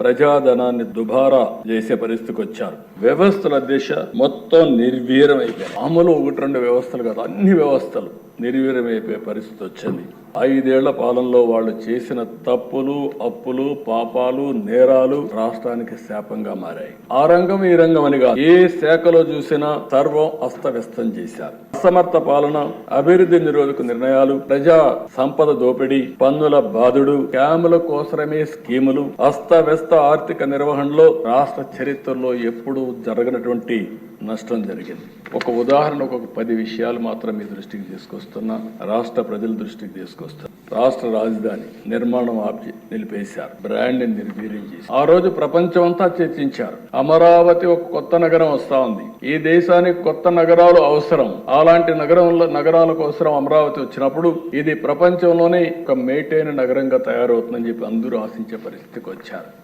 ప్రజాధనాన్ని దుబారా చేసే పరిస్థితికి వచ్చారు. వ్యవస్థల దిశ మొత్తం నిర్వీర్యం అయిపోయాయి. అమలు 1-2 వ్యవస్థలు కాదు, అన్ని వ్యవస్థలు నిర్వీర్యమైపోయే పరిస్థితి వచ్చింది. 5 ఏళ్ల పాలనలో వాళ్ళు చేసిన తప్పులు, అప్పులు, పాపాలు, నేరాలు రాష్ట్రానికి శాపంగా మారాయి. ఆ రంగం ఈ రంగం అని కాదు, ఏ శాఖలో చూసినా సర్వం అస్తవ్యస్తం చేశారు. అసమర్థ పాలన, అభివృద్ధి నిరోధక నిర్ణయాలు, ప్రజా సంపద దోపిడీ, పన్నుల బాధుడు, క్యాముల కోసరమే స్కీములు, అస్తవ్యస్త ఆర్థిక నిర్వహణలో రాష్ట్ర చరిత్రలో ఎప్పుడూ జరగనటువంటి నష్టం జరిగింది. ఒక ఉదాహరణ, ఒక 10 విషయాలు మాత్రం మీ దృష్టికి తీసుకొస్తున్నా, రాష్ట్ర ప్రజల దృష్టికి తీసుకొస్తున్నా. రాష్ట్ర రాజధాని నిర్మాణం ఆపి నిలిపేశారు, బ్రాండ్ ని నిర్వీర్యం చేశారు. ఆ రోజు ప్రపంచం అంతా చర్చించారు, అమరావతి ఒక కొత్త నగరం వస్తా ఉంది, ఈ దేశానికి కొత్త నగరాలు అవసరం, అలాంటి నగరాల కోసం అమరావతి వచ్చినప్పుడు ఇది ప్రపంచంలోనే ఒక మేటైన నగరంగా తయారవుతుందని చెప్పి అందరూ ఆశించే పరిస్థితికి వచ్చారు.